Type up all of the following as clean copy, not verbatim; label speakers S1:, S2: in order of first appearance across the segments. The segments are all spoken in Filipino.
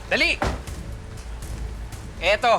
S1: Dali! Eto.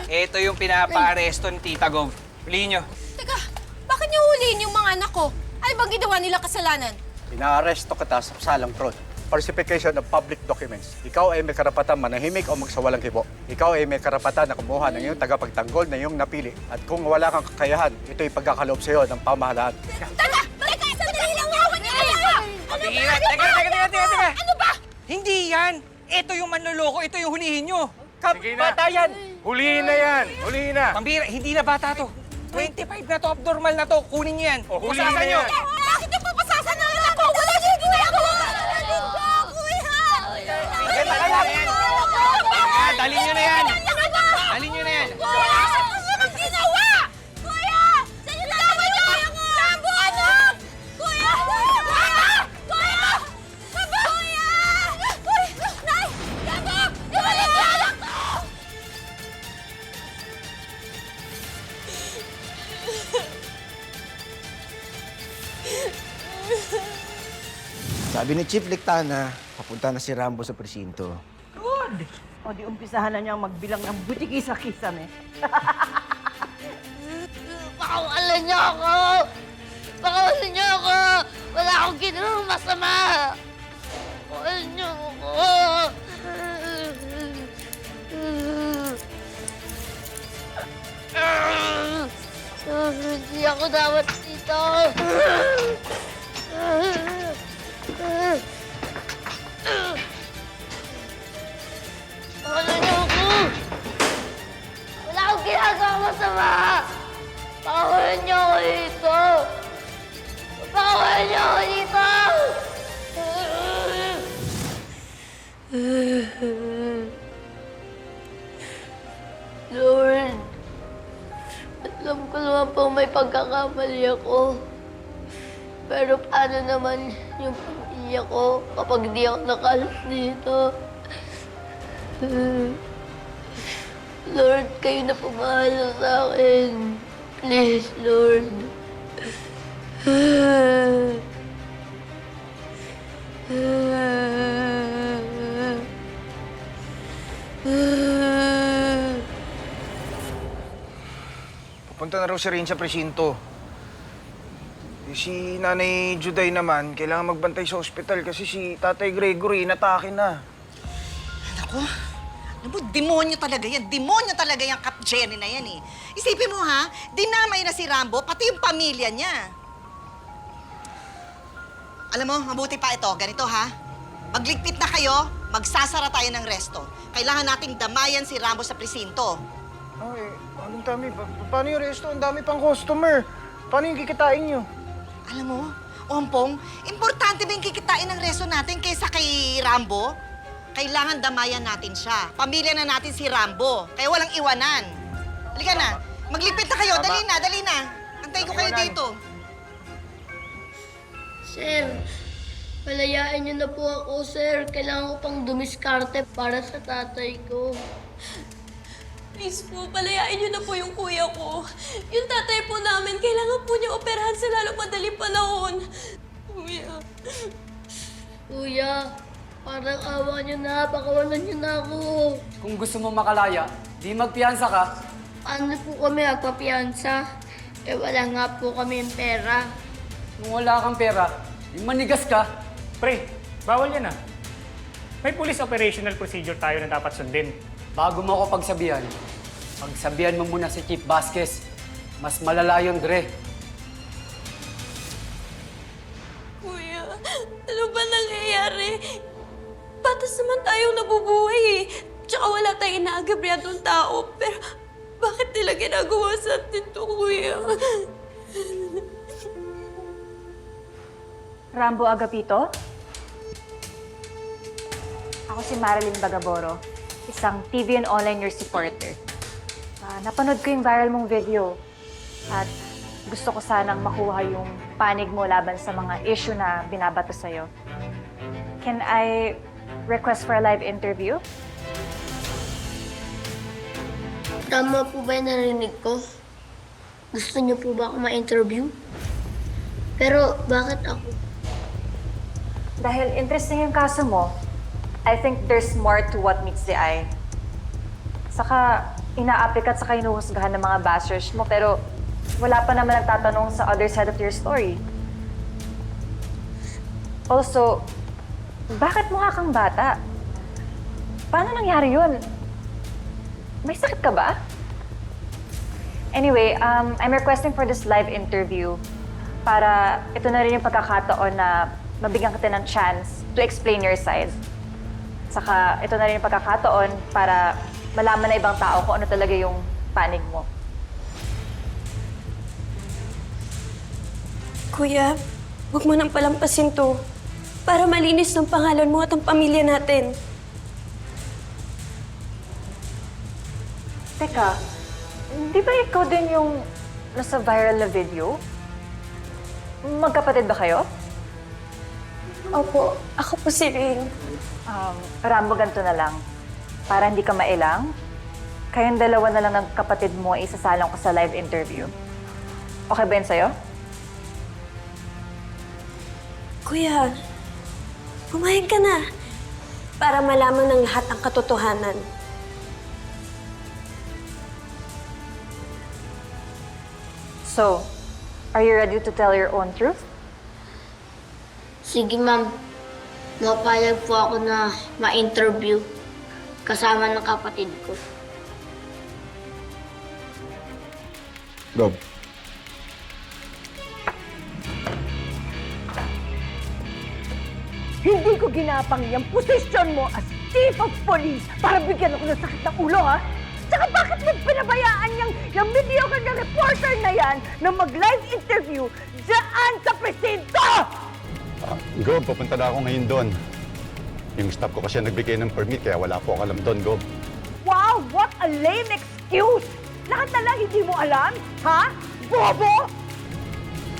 S1: Eto yung pinapa-aresto ni Tita Gov. Huliin nyo.
S2: Teka, bakit niyo huliin yung mga anak ko? Ano bang ginawa nila kasalanan?
S3: Inaaresto kita sa salang fraud. Falsification of public documents. Ikaw ay may karapatan manahimik o magsawalang hibo. Ikaw ay may karapatan na kumuha ng iyong tagapagtanggol na iyong napili. At kung wala kang kakayahan, ito'y pagkakaloob sa iyo ng pamahalaan.
S2: Teka! Sandali lang! Yawan niyo na lang!
S1: Pabihira! Teka!
S2: Ano ba?
S1: Hindi yan! Ito yung manloloko, ito yung hulihin nyo.
S4: Sige na. Bata yan! Hulihin na yan! Hulihin na!
S1: Pambira, hindi na bata to. 25 na to, abnormal na to. Kunin nyo yan.
S4: O, hulihin
S1: Pasasan
S4: na
S1: nyo.
S4: yan.
S2: Bakit niyo papasasan ang anak ko? Wala niyo ginagawa! Kuya!
S1: Dali nyo na yan. Dali nyo na yan.
S2: Kuya! Ano ginawa? Kuya! Sinitawa niyo! Rambo, anak! Kuya! Kuya! Kuya! Nay! Rambo! Ibalik niyo anak ko!
S5: Sabi ni Chief Lictana, papunta na si Rambo sa presinto.
S6: Good! O di umpisahan na niyang magbilang ng butikisa-kisan eh.
S7: Pakawalan niyo ako! Pakawalan niyo ako! Wala akong ginawang masama! Pakawalan niyo ako! Hindi ako dapat dito! Pakawalan niyo ako! Wala akong ginagawa masama! Pakawalan niyo ako dito! Pakawalan niyo ako dito! Lord, alam ko naman po may pagkakamali ako. Pero paano naman yung pamilya ko kapag di ako nakalas dito? Lord, kayo na pumahala sa akin. Please, Lord.
S4: Pupunta na raw si Rain sa presinto. Si Nanay Juday naman, kailangan magbantay sa ospital kasi si Tatay Gregory inatake na.
S8: Ako, alam mo, demonyo talaga yan. Demonyo talaga yung Kap Jenny na yan eh. Isipin mo ha, dinamay na si Rambo, pati yung pamilya niya. Alam mo, mabuti pa ito. Ganito ha, magligpit na kayo, magsasara tayo ng resto. Kailangan nating damayan si Rambo sa presinto.
S4: Ay, anong dami? Paano yung resto? Ang dami pang customer. Paano yung kikitain nyo?
S8: Alam mo, Ompong, importante ba yung kikitain ng resto natin kaysa kay Rambo? Kailangan damayan natin siya. Pamilya na natin si Rambo, kaya walang iwanan. Halika na, maglipit na kayo. Dali na. Antayin ko kayo dito.
S7: Sir, palayain niyo na po ako, sir. Kailangan ko pang dumiskarte para sa tatay ko.
S2: Please po, palayain niyo na po yung kuya ko. Yung tatay po namin, kailangan po niya operahan sa lalong madaling panahon. Kuya.
S7: Kuya, parang awa niyo na. Pakawalan niyo na ako.
S9: Kung gusto mo makalaya, di magpiyansa ka.
S7: Paano po kami magpapiyansa? Eh, wala nga po kami yung pera.
S9: Kung wala kang pera, di manigas ka.
S10: Pre, bawal yan ah. May police operational procedure tayo na dapat sundin.
S9: Bago mo ako pagsabihan mo muna si Chief Vasquez. Mas malala yun, Dre.
S2: Kuya, ano ba nangyayari? Patas naman tayong nabubuhay eh. Tsaka wala tayong inaagabyadong tao. Pero bakit nila ginagawa sa atin to, kuya?
S11: Rambo Agapito? Ako si Marilyn Bagaboro, isang TV and online news reporter. Napanood ko yung viral mong video at gusto ko sanang makuha yung panig mo laban sa mga issue na binabato sa'yo. Can I request for a live interview?
S7: Tama po ba yung narinig ko? Gusto niyo po ba ako ma-interview? Pero bakit ako?
S11: Dahil interesting yung kaso mo, I think there's more to what meets the eye. Saka, ina-apply at saka hinuhusgahan ng mga bashers mo, pero wala pa naman nagtatanong sa other side of your story. Also, bakit mukha kang bata? Paano nangyari yun? May sakit ka ba? Anyway, I'm requesting for this live interview para ito na rin yung pagkakataon na mabigyan kita ng chance to explain your side. Saka ito na rin yung pagkakataon para malaman na ibang tao kung ano talaga yung panig mo.
S2: Kuya, huwag mo nang palampasin to. Para malinis ng pangalan mo at ang pamilya natin.
S11: Teka, di ba ikaw din yung nasa viral na video? Magkapatid ba kayo?
S2: Opo, ako po si Ring.
S11: Rambo, ganito na lang. Para hindi ka mailang, kayong dalawa na lang ng kapatid mo isasalong ko sa live interview. Okay ba yun sa'yo?
S2: Kuya, pumayag ka na. Para malaman ng lahat ang katotohanan.
S11: So, are you ready to tell your own truth?
S7: Sige, ma'am. Mapayag po ako na ma-interview kasama ng kapatid ko.
S3: Gob.
S6: Hindi ko ginapang yung posisyon mo as chief of police para bigyan ako ng sakit ng ulo, ha? Tsaka bakit mo pinabayaan yung mediocre na reporter na yan na mag-live interview dyan sa presinto?
S3: Gob, papunta na ako ngayon doon. Yung staff ko kasi nagbigay ng permit kaya wala po ako alam doon, Gob.
S6: Wow, what a lame excuse! Lahat na lang hindi mo alam, ha? Bobo!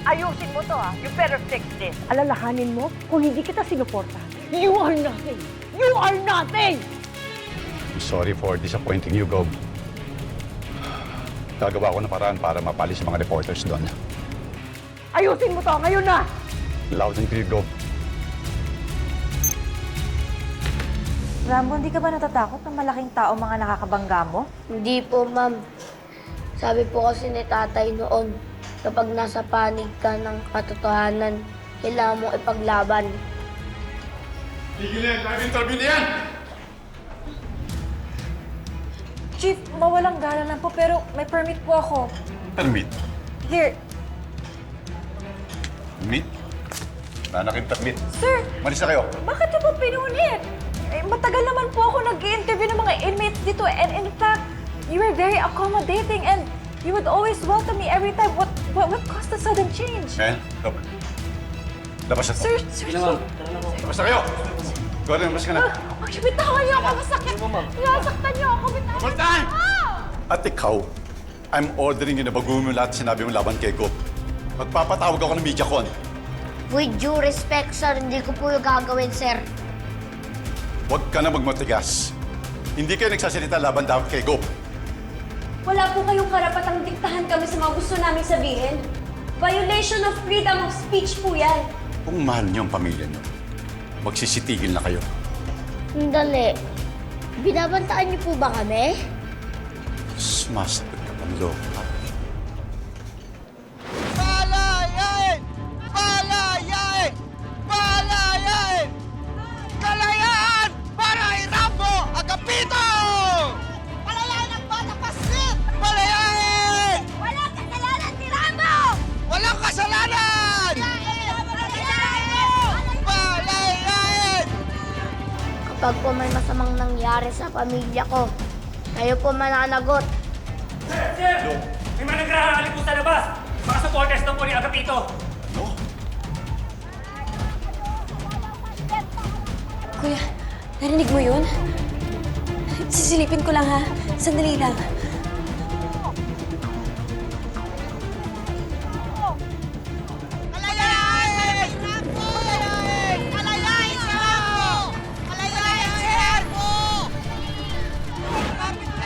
S6: Ayusin mo to, ha? You better fix this. Alalahanin mo, kung hindi kita sinuporta, you are nothing! You are nothing!
S3: I'm sorry for disappointing you, Gob. Gagawa ko ng paraan para mapalis yung mga reporters doon.
S6: Ayusin mo to ngayon na!
S3: Loud and clear, Gob.
S11: Rambo, hindi ka ba natatakot ng malaking tao mga nakakabangga mo?
S7: Hindi po, ma'am. Sabi po kasi ni tatay noon, kapag nasa panig ka ng katotohanan, kailangan mong ipaglaban.
S3: Tigil yan! Live interview na yan!
S11: Chief, mawalang gala lang po pero may permit po ako.
S3: Permit?
S11: Here.
S3: Permit? Nanakin permit.
S11: Sir,
S3: Malis na kayo.
S11: bakit niyo po pinunit? Eh, matagal naman po ako nag-i-interview ng mga inmates dito and in fact, you were very accommodating and you would always welcome me every time. What caused the sudden change?
S3: Mel, Gob. Labas na to.
S11: Sir, Chief.
S3: Labas na kayo! Gordon, labas ka na.
S11: Bitawan niyo ako, masakit. Nasaktan niyo ako, bitawan.
S3: Gordon! At ikaw, I'm ordering you na baguhin mo lahat sinabi mo laban kay Gob. Magpapatawag ako ng MediaCon.
S7: With due respect, sir, hindi ko po yung gagawin, sir.
S3: Huwag ka na magmatigas. Hindi kayo nagsasalita laban dapat kay Gob.
S2: Wala po kayong karapatang diktahan kami sa mga gusto naming sabihin. Violation of freedom of speech po yan.
S3: Kung mahal niyo ang pamilya niyo, magsisitigil na kayo.
S7: Dali. Binabantaan niyo po ba kami?
S3: Sumasagot ka pang loob, ha?
S4: Palayain! Palayain! Palayain! Kalayaan para kay Rambo Agapito!
S8: Palayain ang bata pasit!
S4: Palayain!
S8: Walang kasalanan si Rambo!
S4: Walang kasalanan! Palayain!
S7: Kapag po may masamang nangyari sa pamilya ko, kayo po mananagot.
S10: Sir! May mga nagrarali po sa labas! Mga supporters ng po ni Agapito!
S3: No?
S2: Kuya, narinig mo yun? Sisilipin ko lang ha. Sandali lang.
S8: Palayain! Rambo! Palayain! Palayain si Rambo! Palayain si Rambo!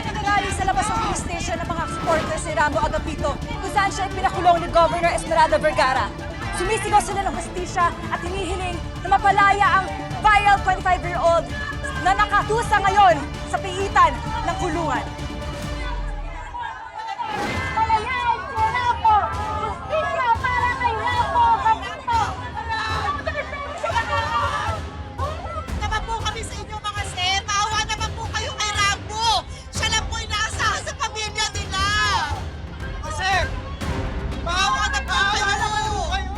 S6: Nagrally sa labas ng police station ng mga supporters ni Rambo Agapito kung saan siya ipinakulong ni Governor Esmeralda Vergara. Sumisigaw sila ng hustisya at hinihiling na mapalaya ang viral 25-year-old na nakatusa ngayon sa piitan ng kulungan.
S7: Palayain ko na po! Justisya para kay Rambo! Kapito!
S8: Naman po kami sa inyo, mga sir. Maawa naman po kayo kay Rambo. Siya lang po inaasahan sa pamilya nila.
S4: Sir! Maawa na po kayo!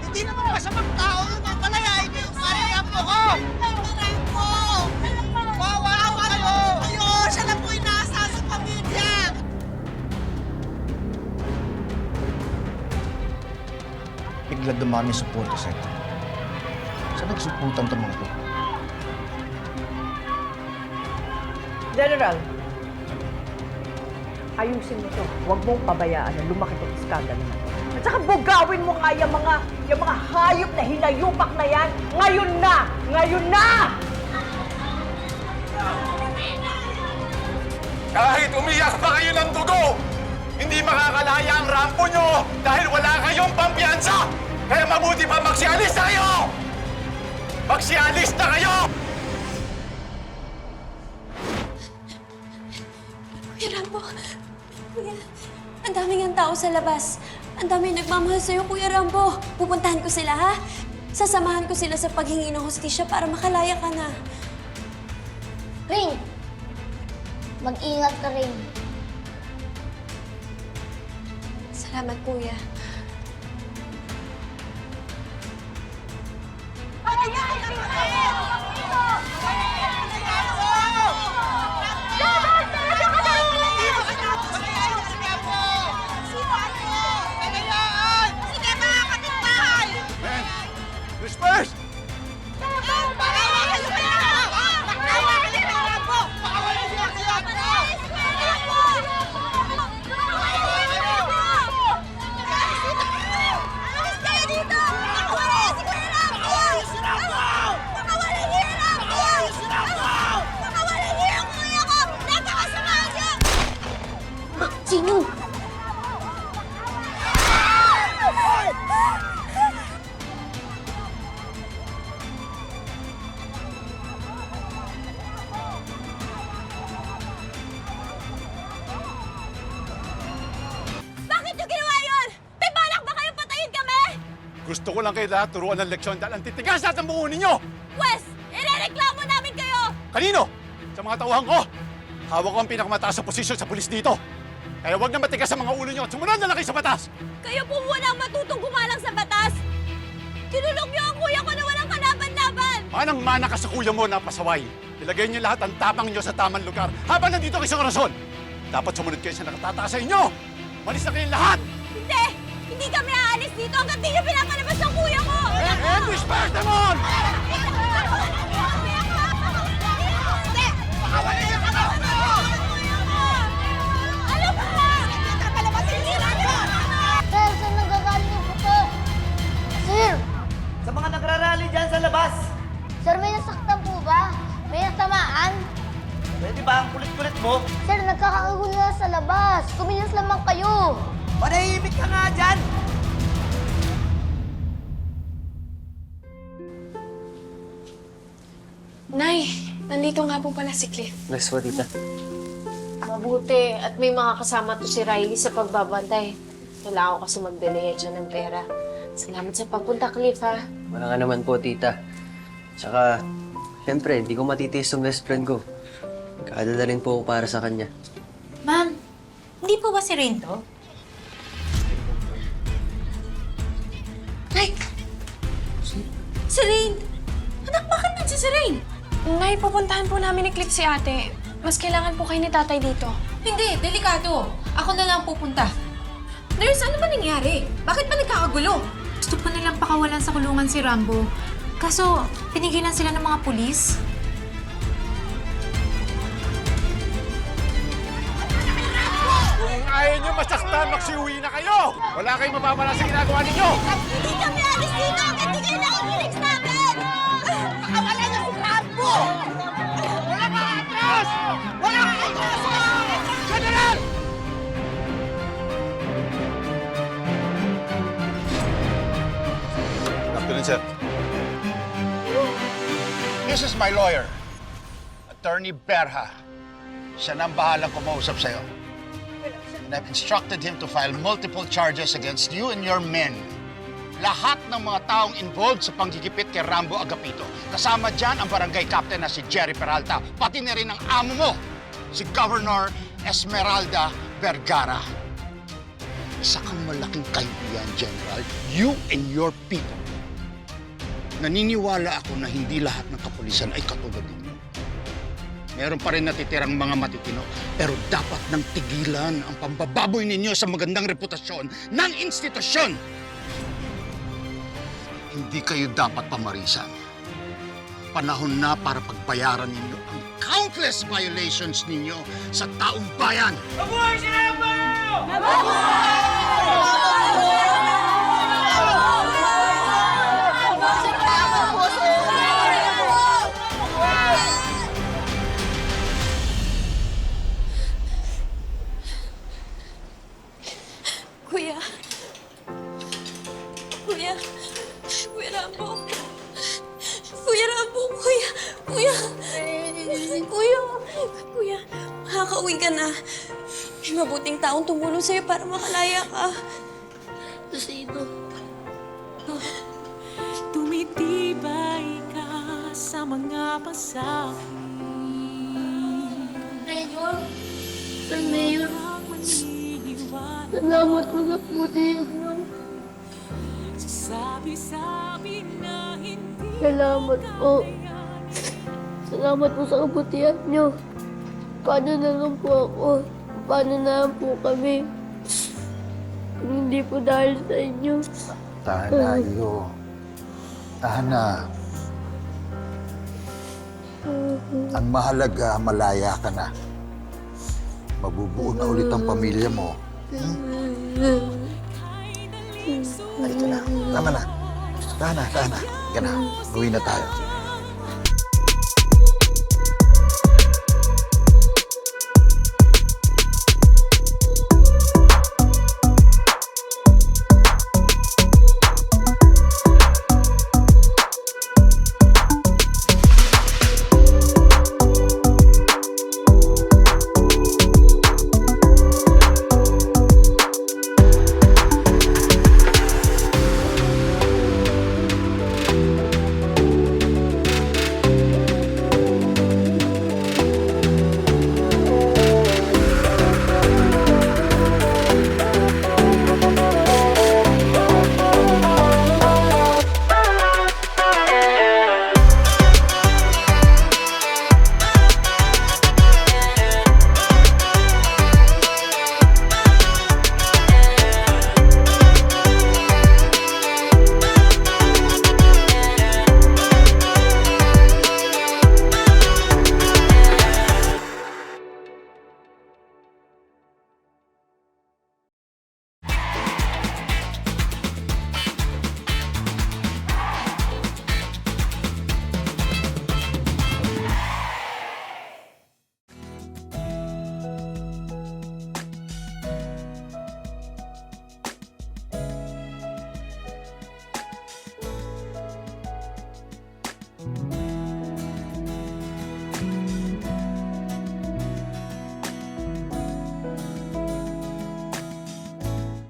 S4: Hindi naman masamang tao yun. Palayain niyo yung Rambo ko!
S8: Rambo!
S4: Maawa
S8: Maawa na po kayo. Siya lang po inaasahan sa pamilya.
S5: Bigla dumami sa support set. Saan nagsuputan itong mga to?
S6: General, ayusin mo to. Huwag mong pabayaan na lumaki itong skandal na to. At saka bugawin mo nga yung mga hayop na hinayupak na yan. Ngayon na! Ngayon na!
S3: Kahit umiyak pa kayo ng dugo, hindi makakalaya ang Rambo nyo dahil wala kayong pampiyansa! Kaya mabuti pa magsialis na kayo! Magsialis na kayo!
S2: Kuya Rambo, Kuya, ang daming ang tao sa labas. Ang daming nagmamahal sa'yo, Kuya Rambo. Pupuntahan ko sila, ha? Sasamahan ko sila sa paghingi ng hustisya para makalaya ka na.
S7: Ring! Mag-ingat ka, Ring.
S2: Salamat, Kuya.
S8: Sige, mga kapitbahay!
S3: Disperse!
S7: Sino?
S2: Bakit nyo ginawa yun? May balak ba kayong patayin kami?
S3: Gusto ko lang kayo lahat turuan ng leksyon dahil ang titigas lahat ng buo ninyo!
S2: Wes, irereklamo namin kayo!
S3: Kanino? Sa mga tauhan ko! Hawak ko ang pinakamataas sa posisyon sa pulis dito! Kaya huwag na matigas sa mga ulo nyo at sumunod na lang kayo sa batas!
S2: Kayo po muna ang matutong gumalang sa batas! Kinulong niyo ang kuya ko na walang kalaban-laban!
S3: Manang-mana ka sa kuya mo na pasaway. Ilagay niyo lahat ang tapang niyo sa tamang lugar habang nandito kayo sa korasyon. Dapat sumunod kayo sa nakatataas sa inyo! Malis na kayong lahat!
S2: Hindi! Hindi kami aalis dito hanggang di niyo pinapalabas ang kuya ko!
S3: And disperse them all!
S2: Ano ba?
S7: Sir, saan nagagaling yung puto? Sir!
S4: Sa mga nagrarally dyan sa labas,
S7: Sir, may nasaktan po ba? May natamaan?
S4: pwede ba ang kulit-kulit mo?
S7: Sir, nagkakagulo na sa labas. Kumilos lamang kayo.
S4: Manahimik ka nga dyan!
S2: Nay, nandito nga po pala si Cliff.
S1: Nice, tita.
S12: Mabuti at may mga kasama to si Riley sa pagbabantay. Wala ako kasi magbili siya ng pera. Salamat sa pagpunta, Cliff, ha?
S1: Wala nga naman po, tita. Tsaka, syempre, hindi ko matitiis yung best friend ko. Nagkaalala rin po ako para sa kanya.
S2: Ma'am, hindi po ba si Rain to? Nay! Si Rain! Anak, bakit nandiyan si Rain?
S11: Nay, pupuntahan po namin ni Cliff si ate. Mas kailangan po kayo ni tatay dito.
S2: Hindi, delikado. Ako na lang pupunta. Nurse, ano ba nangyari? Bakit ba nagkakagulo?
S11: Gusto po nilang pakawalan sa kulungan si Rambo. Kaso, pinigilan sila ng mga pulis.
S3: Kung ayaw nyo masaktan, magsiuwi na kayo! Wala kayong mapapala sa ginagawa ninyo!
S2: Hindi kami alis dito! Hindi kayo nakikinig sa amin! Pakawala niyo si Rambo!
S3: Wala ka atras! Wala ka atras! General!
S13: Afternoon, sir. This is my lawyer.
S5: Attorney Berha. Siya na ang bahalang kumausap sa'yo. And I've instructed him to file multiple charges against you and your men. Lahat ng mga taong involved sa panggigipit kay Rambo Agapito. Kasama dyan ang barangay captain na si Jerry Peralta, pati na rin ang amo mo, si Governor Esmeralda Vergara. Isa kang malaking kaibigan, General. You and your people. Naniniwala ako na hindi lahat ng kapulisan ay katulad ninyo. Meron pa rin natitirang mga matitino, pero dapat nang tigilan ang pambababoy ninyo sa magandang reputasyon ng institusyon. Hindi kayo dapat pamarisan. Panahon na para pagbayaran ninyo ang countless violations ninyo sa taong bayan.
S4: Mabuhay si Rambo!
S2: Kuya. Kuya. Kuya Rambo. Kuya Rambo, kuya. Kuya. Kuya. Kuya, makakauwi ka na. May mabuting taong tumulong sa'yo para makalaya ka.
S7: Sino?
S13: Tumitibay ka sa mga pasabi.
S7: Mayor? Sir Mayor? Salamat po sa puti niyo.
S13: Sabi-sabi na hindi.
S7: Salamat po. Salamat po sa kabutihan niyo. Paano na lang po ako? Paano na lang po kami? Kung hindi po dahil sa inyo.
S5: Tahan na, iyo. Tahan na. Ang mahalaga, malaya ka na. Mabubuo na ulit ang pamilya mo. Ay, ito na. Tama na. Tahan na, tahan na. Yan na. Gawin na tayo.